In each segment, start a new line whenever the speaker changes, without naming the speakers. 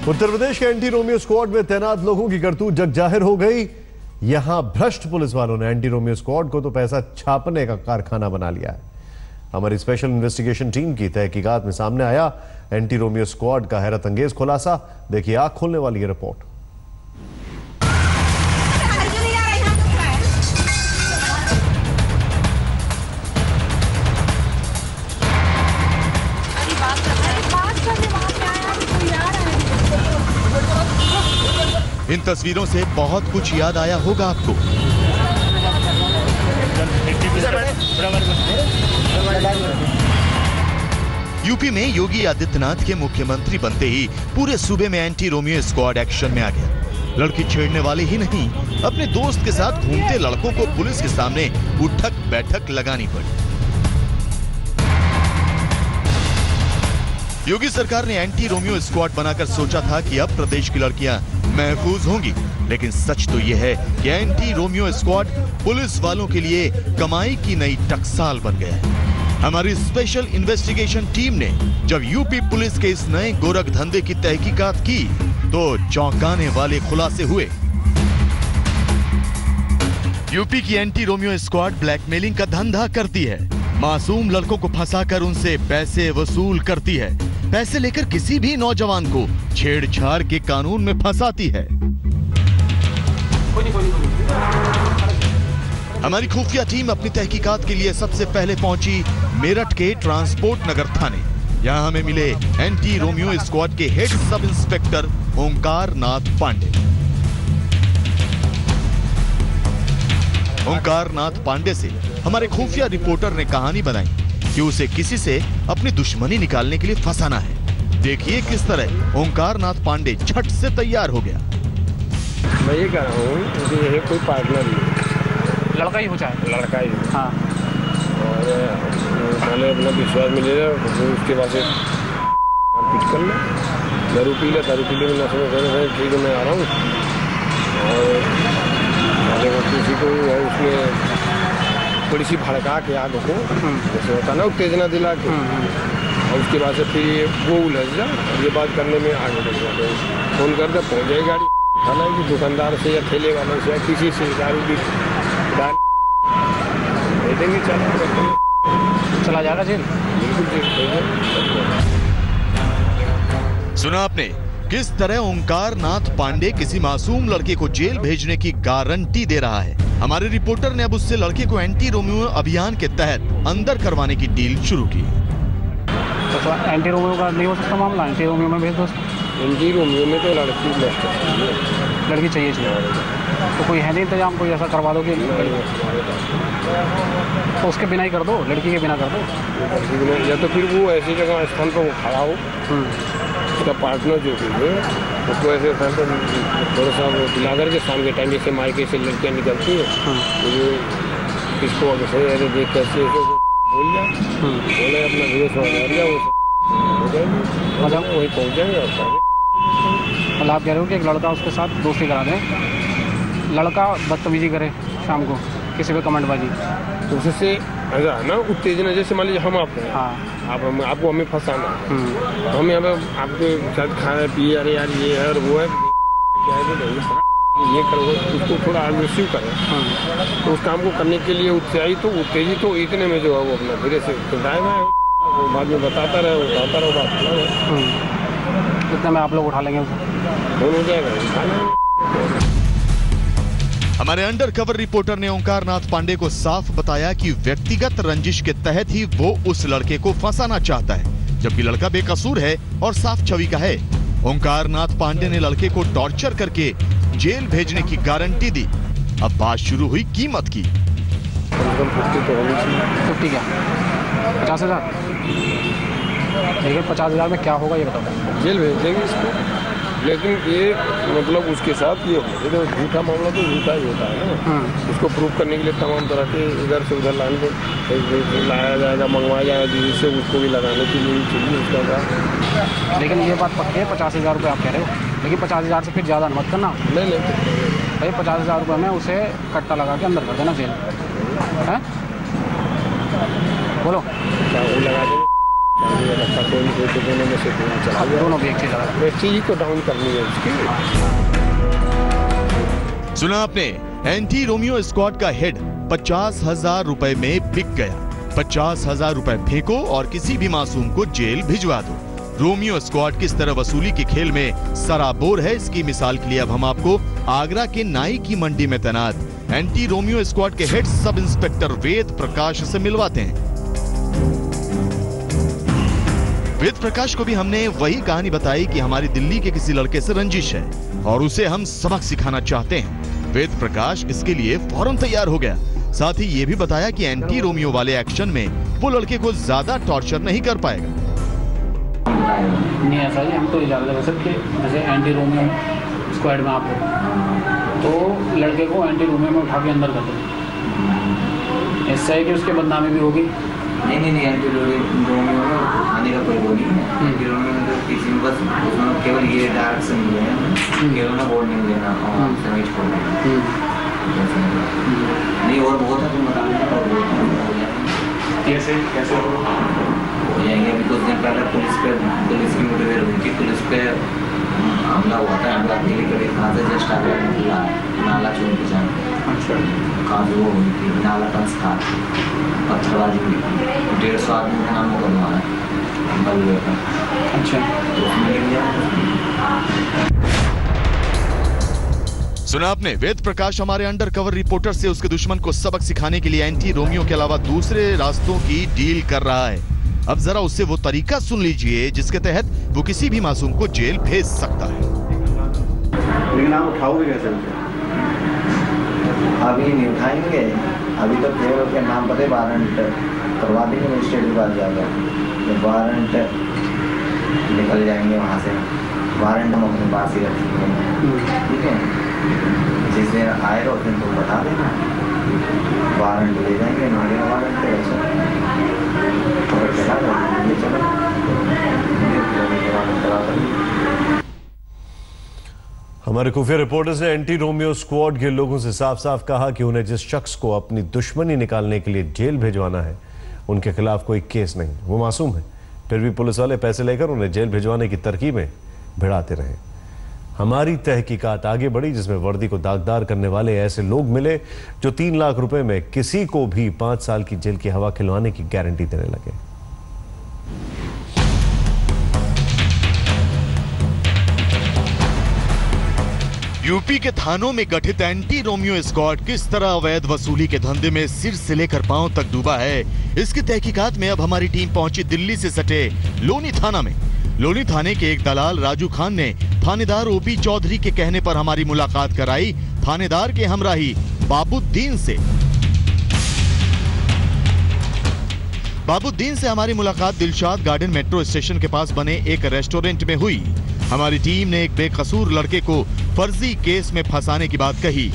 उत्तर प्रदेश के anti Romeo squad में तैनात लोगों की करतूत जग जाहिर हो गई। यहां भ्रष्ट पुलिस वालों ने एंटी रोमियो स्क्वाड को तो पैसा छापने का कारखाना बना लिया है। हमारी स्पेशल इन्वेस्टिगेशन टीम की तहकीकात में सामने आया एंटी रोमियो स्क्वाड का हैरत अंगेज खुलासा। देखिए आंख खोलने वाली ये रिपोर्ट।
इन तस्वीरों से बहुत कुछ याद आया होगा आपको। यूपी में योगी आदित्यनाथ के मुख्यमंत्री बनते ही पूरे सूबे में एंटी रोमियो स्क्वाड एक्शन में आ गया। लड़की छेड़ने वाले ही नहीं, अपने दोस्त के साथ घूमते लड़कों को पुलिस के सामने उठक बैठक लगानी पड़ी। योगी सरकार ने एंटी रोमियो स्क्वाड बनाकर सोचा था कि अब प्रदेश की लड़कियां महफूज होंगी, लेकिन सच तो यह है कि एंटी रोमियो स्क्वाड पुलिस वालों के लिए कमाई की नई टकसाल बन गया है। हमारी स्पेशल इन्वेस्टिगेशन टीम ने जब यूपी पुलिस के इस नए गोरख धंधे की तहकीकात की तो चौंकाने वाले खुलासे हुए। यूपी की एंटी रोमियो स्क्वाड ब्लैकमेलिंग का धंधा करती है। मासूम लड़कों को फंसाकर उनसे पैसे वसूल करती है। पैसे लेकर किसी भी नौजवान को छेड़छाड़ के कानून में फंसाती है। हमारी खुफिया टीम अपनी तहकीकात के लिए सबसे पहले पहुंची मेरठ के ट्रांसपोर्ट नगर थाने। यहां हमें मिले एंटी रोमियो स्क्वाड के हेड सब इंस्पेक्टर ओंकार नाथ पांडे। ओंकार नाथ पांडे से हमारे खुफिया रिपोर्टर ने कहानी बनाई कि उसे किसी से अपनी दुश्मनी निकालने के लिए फंसाना है। देखिए किस तरह ओंकार नाथ पांडे झट से तैयार हो गया।
मैं ये कह रहा हूँ कि ये कोई पार्टनर नहीं,
लड़का ही हो चाहे
लड़का ही।
हाँ।
और पहले अपना विश्वास मिलेगा, उसके बाद से पिट कर ले, दारू पी ले में नशे में ठीक है मैं आ रहा हूँ। और किसी को है उसमें थोड़ी सी भड़का के आग को जैसे होता ना उत्तेजना दिला के, और उसके बाद से फिर वो उलझ जाए, ये बात करने में आगे बढ़ जाते। फोन कर दे पहुँच जाए गाड़ी, खाना कि दुकानदार से या ठेले वाले से या किसी से दारू भी देंगे,
चला जाएगा जेल।
बिल्कुल जेल।
सुना आपने किस तरह ओंकार नाथ पांडे किसी मासूम लड़के को जेल भेजने की गारंटी दे रहा है। हमारे रिपोर्टर ने अब उससे लड़के को एंटी रोमियो अभियान के तहत अंदर करवाने की डील शुरू की।
तो एंटी रोमियो का नहीं हो सकता मामला, एंटी रोमियो में भेज दो।
एंटी रोमियो में तो लड़की चाहिए।
तो कोई है नहीं इंतजाम, कोई ऐसा करवा दोगे? तो उसके बिना ही कर दो, लड़की के बिना कर दो।
या तो फिर वो ऐसी जगह स्थान पर वो खड़ा हो, उसका पार्टनर जो भी है उसको ऐसे स्थान पर थोड़ा सा वो दिलाकर के शाम के टाइम जैसे मायके से लड़कियाँ निकलती है तो वो किसको ऐसे देख कैसे बोल जाए, बोले अपना धीरे से जाए, वो वही पहुँच जाएंगे।
मतलब आप कह रहे हो कि एक लड़का उसके साथ दोस्ती करा दें, लड़का बदतमीजी करे शाम को किसी पे कमेंटबाजी,
तो उससे ऐसा है ना उत्तेजना, जैसे मान लीजिए हम आपको आपको हमें फंसाना है, हम यहाँ पे आपके साथ खाए पिए, अरे यार ये है और वो है, क्या है ये करो, उसको थोड़ा अग्रेसिव करें, तो उस काम को करने के लिए उत्साहित तो उत्तेजित तो इतने में जो है वो अपना धीरे से सुधाएगा, वो बाद में बताता रहे बात
कितना में आप लोग उठा लेंगे उसे?
हो जाएगा।
हमारे अंडर कवर रिपोर्टर ने ओंकार नाथ पांडे को साफ बताया कि व्यक्तिगत रंजिश के तहत ही वो उस लड़के को फंसाना चाहता है, जबकि लड़का बेकसूर है और साफ छवि का है। ओंकार नाथ पांडे ने लड़के को टॉर्चर करके जेल भेजने की गारंटी दी। अब बात शुरू हुई कीमत की।
50 क्या? 50,000? लेकिन 50,000 में क्या होगा ये बताओ?
जेल भेज देंगे इसको, लेकिन ये मतलब उसके साथ ये तो झूठा मामला तो झूठा ही होता है ना। उसको प्रूव करने के लिए तमाम तरह के इधर से उधर लाया जाएगा, मंगवाया जाएगा, जिससे उसको भी लगाने के लिए चाहिए उसका।
लेकिन ये बात पक्की है 50,000 रुपये आप कह रहे हो, लेकिन 50,000 से फिर ज़्यादा मत करना।
नहीं
भाई 50,000 रुपये में उसे कट्टा लगा के अंदर कर देना जेल है। बोलो
लगा देंगे दोनों में से चला गया।
दोनों भी एक चीज
चीज को डाउन करनी है उसकी।
सुना आपने, एंटी रोमियो स्क्वाड का हेड 50,000 रुपए में बिक गया। 50,000 रुपए फेंको और किसी भी मासूम को जेल भिजवा दो। रोमियो स्क्वाड किस तरह वसूली के खेल में सराबोर है, इसकी मिसाल के लिए अब हम आपको आगरा के नाई की मंडी में तैनात एंटी रोमियो स्क्वाड के head sub inspector Ved Prakash से मिलवाते हैं। वेद प्रकाश को भी हमने वही कहानी बताई कि हमारी दिल्ली के किसी लड़के से रंजिश है और उसे हम सबक सिखाना चाहते हैं। वेद प्रकाश इसके लिए फौरन तैयार हो गया। साथ ही ये भी बताया कि एंटी रोमियो वाले एक्शन में वो लड़के को ज्यादा टॉर्चर नहीं कर पाएगा।
नहीं ऐसा ही, हम तो इजाजत है सर कि जैसे एंटी रोमियो स्क्वाड में आप हो तो लड़के को एंटी रोमियो में उठा के अंदर कर दो, इससे है कि उसके बदनामी भी होगी।
नहीं एंटी रोमियो में आने का कोई वो नहीं है। एंटी रोमियो में तो किसी में बस उसमें केवल ये डायरेक्ट से मिले हैं, केवल ना बोर्ड नहीं लेना और समझ को नहीं और बहुत है, तुम बता देना और
कैसे
हो जाएंगे। अभी कुछ दिन पहले पुलिस की मुठभेड़ हुई थी, पुलिस पे हमला हुआ था। हमला के लिए कभी कहाँ से जस्ट आ गया नाला चौक पे जाना। अच्छा, काफी वो हुई थी, नाला का स्थान पत्थरबाजी हुई थी। 150 आदमी का नाम मुकदमा है बलुए का।
अच्छा,
तो उसमें मिल गया।
सुना आपने, वेद प्रकाश हमारे अंडर कवर रिपोर्टर से उसके दुश्मन को सबक सिखाने के लिए एंटी रोमियो के अलावा दूसरे रास्तों की डील कर रहा है। अब जरा उससे वो तरीका सुन लीजिए जिसके तहत वो किसी भी मासूम को जेल भेज सकता है।
लेकिन आप उठाओगे कैसे? अभी नहीं उठाएंगे, अभी तो केवल उसके नाम पर वारंट करवा देंगे मजिस्ट्रेट के पास जाकर। जब वारंट निकल जाएंगे वहाँ से, वारंट हम अपने पास ही रखेंगे, ठीक है। जिस दिन आएगा उस दिन तुम बता देना, वारंट ले जाएंगे, मांगेगा वारंट पे चला
हमारे खुफिया रिपोर्टर्स ने एंटी रोमियो स्क्वाड के लोगों से साफ साफ कहा कि उन्हें जिस शख्स को अपनी दुश्मनी निकालने के लिए जेल भिजवाना है उनके खिलाफ कोई केस नहीं, वो मासूम है। फिर भी पुलिस वाले पैसे लेकर उन्हें जेल भिजवाने की तरकीबें भिड़ाते रहे। हमारी तहकीकात आगे बढ़ी जिसमें वर्दी को दागदार करने वाले ऐसे लोग मिले जो 3 लाख रुपए में किसी को भी 5 साल की जेल की हवा खिलवाने की गारंटी देने लगे।
यूपी के थानों में गठित एंटी रोमियो स्क्वाड किस तरह अवैध वसूली के धंधे में सिर से लेकर पांव तक डूबा है, इसकी तहकीकात में अब हमारी टीम पहुंची दिल्ली से सटे लोनी थाना में। लोनी थाने के एक दलाल राजू खान ने थानेदार ओपी चौधरी के कहने पर हमारी मुलाकात कराई थानेदार के हमराही बाबुद्दीन से। बाबुद्दीन से हमारी मुलाकात दिलशाद गार्डन मेट्रो स्टेशन के पास बने एक रेस्टोरेंट में हुई। हमारी टीम ने एक बेकसूर लड़के को फर्जी केस में फंसाने की बात कही।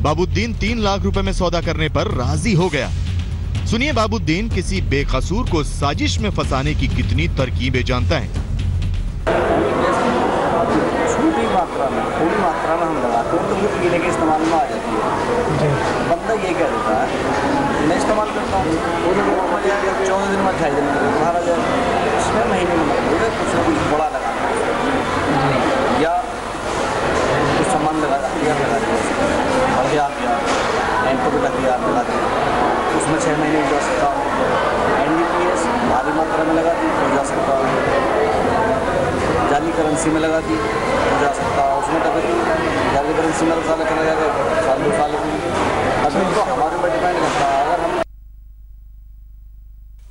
बाबुद्दीन 3 लाख रुपए में सौदा करने पर राजी हो गया। सुनिए बाबुद्दीन किसी बेकसूर को साजिश में फंसाने की कितनी तरकीबें जानता है।
छोटी मात्रा में, थोड़ी मात्रा में हम लगाते हैं तो वो पीने के इस्तेमाल में आ जाती है। बंदा ये क्या देता है, मैं इस्तेमाल करता हूँ, 14 दिन में 28 दिन में बाहर आ जाए, 6 महीने में कुछ ना कुछ बड़ा लगा या कुछ सामान लगा हथियार लगा दिया, हथियार लगा दिया, उसमें 6 महीने में जा सकता हूँ। NDPS भारी मात्रा में लगा दी तो जा सकता हूँ, जाली करेंसी में लगा दी तो जा सकता हूँ, उसमें कभी जाली करेंसी में साल चला जाएगा, 1-2 साल अभी तो हमारे ऊपर डिपेंड करता है। अगर हम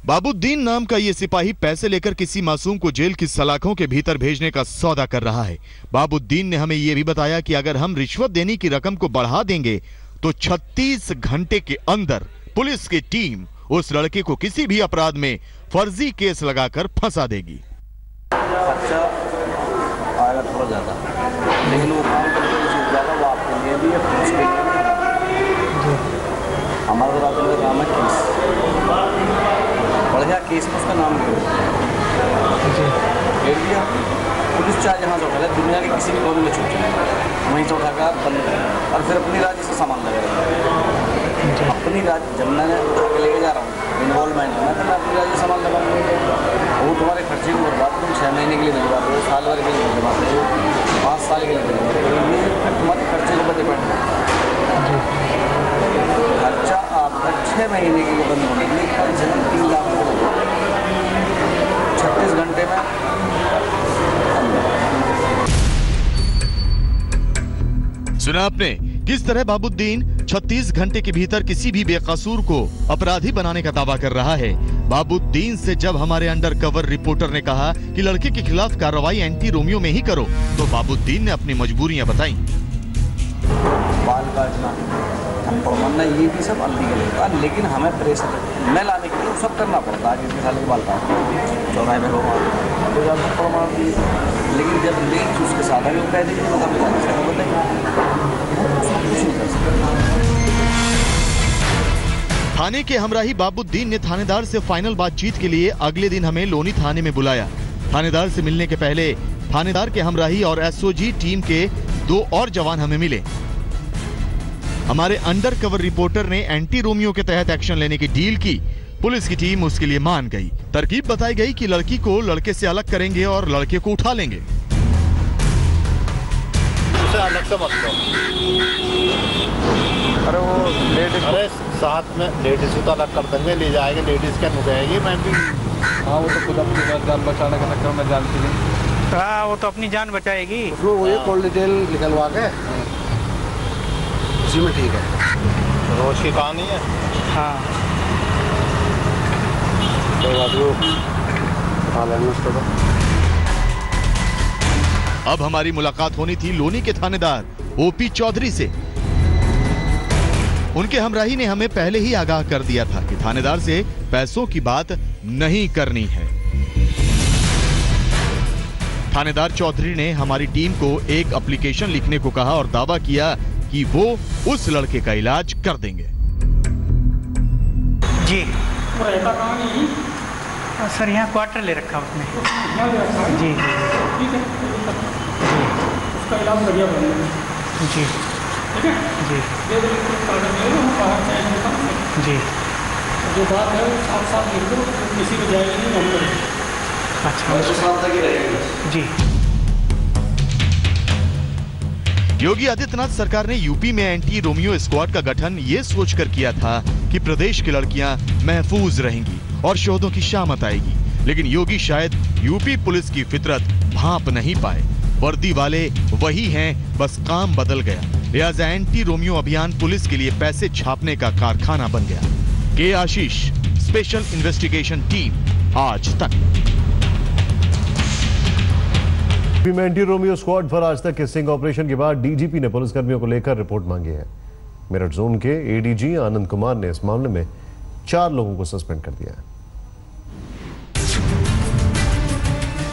बाबुद्दीन नाम का ये सिपाही पैसे लेकर किसी मासूम को जेल की सलाखों के भीतर भेजने का सौदा कर रहा है। बाबुद्दीन ने हमें यह भी बताया कि अगर हम रिश्वत देने की रकम को बढ़ा देंगे तो 36 घंटे के अंदर पुलिस की टीम उस लड़के को किसी भी अपराध में फर्जी केस लगाकर फंसा देगी।
खर्चा आएगा थोड़ा ज्यादा, लेकिन वो काम करके ज्यादा वो आपके लिए भी है, पुलिस के लिए हमारा तो रात का काम है केस, बढ़िया केस में उसका नाम ले लिया, पुलिस चाहे जहाँ से उठा ले, दुनिया के किसी भी कोने में छूट जाए वहीं से उठाकर बंद और फिर अपनी राजी से सामान लगेगा।
अपनी जब मैंने उठा के लेके जा रहा हूँ इन्वॉल्वमेंट में, तो मैं अपनी राज्य सामान लगाऊंगा। वो तुम्हारे खर्चे की बर्बाद, तुम 6 महीने के लिए भिजवा रहे हो, साल भर के लिए भिजवा रहे हो, 5 साल के लिए भिजवा रहे हो, ये फिर तुम्हारे खर्चे के ऊपर डिपेंड है। खर्चा आपका 6 महीने के लिए बंद होने के लिए कम से कम 3 लाख रुपये 36 घंटे में।
सुना आपने किस तरह बाबुद्दीन 36 घंटे के भीतर किसी भी बेकसूर को अपराधी बनाने का दावा कर रहा है। बाबुद्दीन से जब हमारे अंडरकवर रिपोर्टर ने कहा कि लड़के के खिलाफ कार्रवाई एंटी रोमियो में ही करो, तो बाबुद्दीन ने अपनी मजबूरियां बताई।
बाल काटना, हमने ये भी सब अल्दी के लिए, लेकिन हमें प्रेशर न लाने के लिए सब करना पड़ता है। 20 साल के बाल काटना, चौराहे में लोग लेकिन जब लेट उसके साथ आगे वो कह देंगे तो हम कुछ नहीं कर सकते।
थाने के हमराही बाबुद्दीन ने थानेदार से फाइनल बातचीत के लिए अगले दिन हमें लोनी थाने में बुलाया। थानेदार से मिलने के पहले थानेदार के हमराही और एसओजी टीम के 2 और जवान हमें मिले। हमारे अंडरकवर रिपोर्टर ने एंटी रोमियो के तहत एक्शन लेने की डील की। पुलिस की टीम उसके लिए मान गई। तरकीब बताई गई कि लड़की को लड़के से अलग करेंगे और लड़के को उठा लेंगे।
उसे अलग से मत लो। अरे वो लेडीज, अरे साथ में लेडीज को तो अलग कर देंगे, ले जाएंगे, लेडीज क्या नुकाएगी। मैं भी
हाँ, वो तो खुद अपनी जान बचाने के चक्कर में जानती नहीं।
हाँ, वो तो अपनी जान बचाएगी।
उसको वो ये कोल्ड डिटेल निकलवा के उसी में ठीक है। रोज की कहानी है।
हाँ,
अब हमारी मुलाकात होनी थी लोनी के थानेदार ओपी चौधरी से। उनके हमराही ने हमें पहले ही आगाह कर दिया था कि थानेदार से पैसों की बात नहीं करनी है। थानेदार चौधरी ने हमारी टीम को एक एप्लीकेशन लिखने को कहा और दावा किया कि वो उस लड़के का इलाज कर देंगे।
जी सर, यहाँ क्वार्टर ले रखा उसने। जी
उसका इलाज बढ़िया बनेगा।
जी
ठीक है
जी
जी जो बात है साथ साथ लिख दो, किसी को जाएगी नहीं, हम करेंगे।
अच्छा जी।
योगी आदित्यनाथ सरकार ने यूपी में एंटी रोमियो स्क्वाड का गठन ये सोचकर किया था कि प्रदेश की लड़कियां महफूज रहेंगी और शोधों की शामत आएगी। लेकिन योगी शायद यूपी पुलिस की फितरत भांप नहीं पाए। वर्दी वाले वही हैं, बस काम बदल गया। लिहाजा एंटी रोमियो अभियान पुलिस के लिए पैसे छापने का कारखाना बन गया। के आशीष, स्पेशल इन्वेस्टिगेशन टीम, आज तक।
एंटी रोमियो स्क्वाड पर आज तक के स्टिंग ऑपरेशन के बाद डीजीपी ने पुलिसकर्मियों को लेकर रिपोर्ट मांगी है। मेरठ जोन के एडीजी आनंद कुमार ने इस मामले में 4 लोगों को सस्पेंड कर दिया है।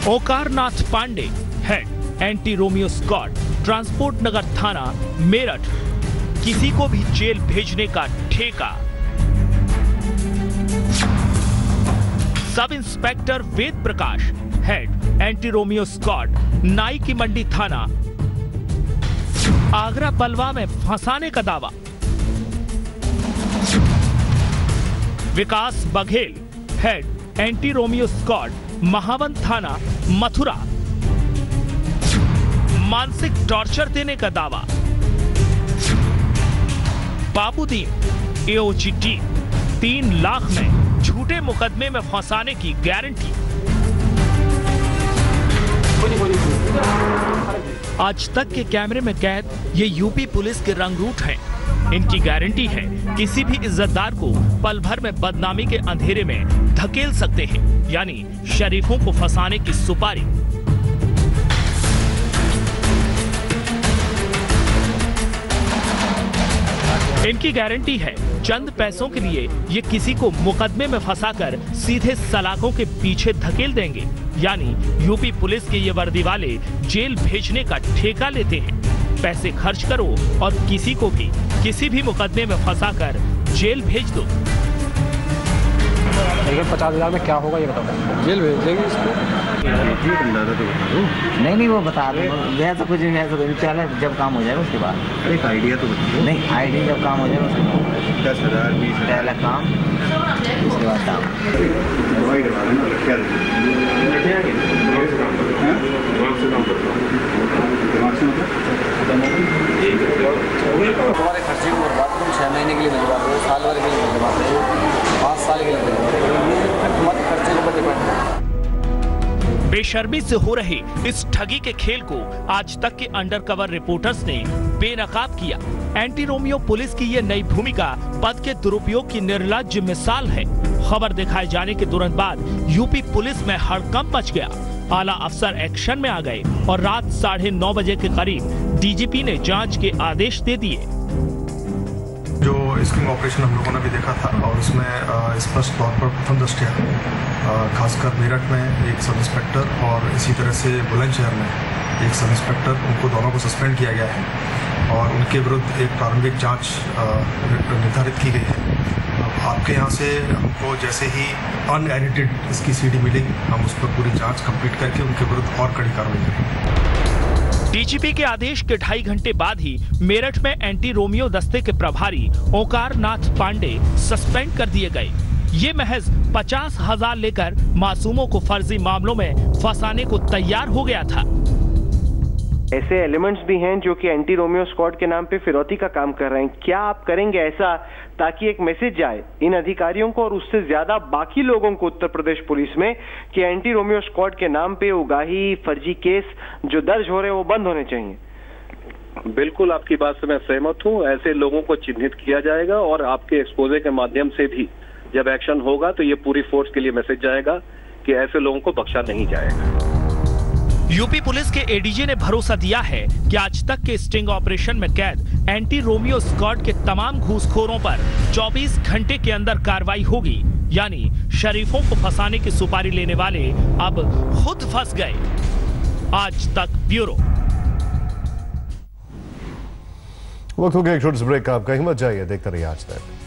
Okarnath Pandey, head anti Romeo squad, transport Nagar थाना, मेरठ। किसी को भी जेल भेजने का ठेका। Sub inspector Ved Prakash, head anti Romeo squad, नाई की मंडी थाना, आगरा बलवा में फंसाने का दावा। Vikas Baghel, head anti Romeo squad, Mahavan थाना, मथुरा, मानसिक टॉर्चर देने का दावा। बाबुद्दीन, एओजी टीम, 3 लाख में झूठे मुकदमे में फंसाने की गारंटी। आज तक के कैमरे में कैद ये यूपी पुलिस के रंगरूट हैं। इनकी गारंटी है किसी भी इज्जतदार को पल भर में बदनामी के अंधेरे में धकेल सकते हैं, यानी शरीफों को फंसाने की सुपारी। इनकी गारंटी है चंद पैसों के लिए ये किसी को मुकदमे में फंसाकर सीधे सलाखों के पीछे धकेल देंगे, यानी यूपी पुलिस के ये वर्दी वाले जेल भेजने का ठेका लेते हैं। पैसे खर्च करो और किसी को भी किसी भी मुकदमे में फंसाकर जेल भेज दो।
लेकिन 50,000 में क्या होगा ये बताओ।
जेल भेज देंगे इसको।
नहीं वो बता रहे वैसा कुछ पहले जब काम हो जाएगा उसके बाद एक आइडिया तो बताइए। नहीं आइडिया जब काम हो जाएगा उसके बाद 10,000 20,000 पहला काम उसके बाद काम
तुम्हारे खर्चे को बर्बाद तुम 6 महीने के लिए भिजवा रहे हो, साल भर के लिए भिजवा रहे हो, 5 साल के लिए भिजवा रहे हो, ये तुम्हारे खर्चे के ऊपर डिपेंड है।
बेशर्मी से हो रहे इस ठगी के खेल को आज तक के अंडरकवर रिपोर्टर्स ने बेनकाब किया। एंटी रोमियो पुलिस की ये नई भूमिका पद के दुरुपयोग की निर्लज्ज मिसाल है। खबर दिखाए जाने के तुरंत बाद यूपी पुलिस में हड़कंप मच गया। आला अफसर एक्शन में आ गए और रात 9:30 बजे के करीब डीजीपी ने जांच के आदेश दे दिए।
जो स्टिंग ऑपरेशन हम लोगों ने भी देखा था और उसमें स्पष्ट तौर पर प्रथम दृष्टया खासकर मेरठ में एक सब इंस्पेक्टर और इसी तरह से बुलंदशहर में एक सब इंस्पेक्टर, उनको दोनों को सस्पेंड किया गया है और उनके विरुद्ध एक प्रारंभिक जांच निर्धारित की गई है। आपके यहाँ से हमको जैसे ही अनएडिटेड इसकी सीडी मिलेगी हम उस पर पूरी जांच कंप्लीट करके उनके विरुद्ध और कड़ी कार्रवाई करेंगे।
डीजीपी के आदेश के 2.5 घंटे बाद ही मेरठ में एंटी रोमियो दस्ते के प्रभारी ओंकार नाथ पांडे सस्पेंड कर दिए गए। ये महज 50,000 लेकर मासूमों को फर्जी मामलों में फंसाने को तैयार हो गया था।
ऐसे एलिमेंट्स भी हैं जो कि एंटी रोमियो स्क्वाड के नाम पे फिरौती का काम कर रहे हैं। क्या आप करेंगे ऐसा ताकि एक मैसेज जाए इन अधिकारियों को और उससे ज्यादा बाकी लोगों को उत्तर प्रदेश पुलिस में कि एंटी रोमियो स्क्वाड के नाम पे उगाही फर्जी केस जो दर्ज हो रहे हैं वो बंद होने चाहिए?
बिल्कुल आपकी बात से मैं सहमत हूं। ऐसे लोगों को चिन्हित किया जाएगा और आपके एक्सपोजे के माध्यम से भी जब एक्शन होगा तो ये पूरी फोर्स के लिए मैसेज जाएगा कि ऐसे लोगों को बख्शा नहीं जाएगा।
यूपी पुलिस के एडीजी ने भरोसा दिया है कि आज तक के स्टिंग ऑपरेशन में कैद एंटी रोमियो स्क्वाड के तमाम घूसखोरों पर 24 घंटे के अंदर कार्रवाई होगी। यानी शरीफों को फंसाने की सुपारी लेने वाले अब खुद फंस गए। आज तक ब्यूरो।
वक्त हो गया एक छोटे से ब्रेक का। आपका हिम्मत चाहिए, देखते रहिए आज तक।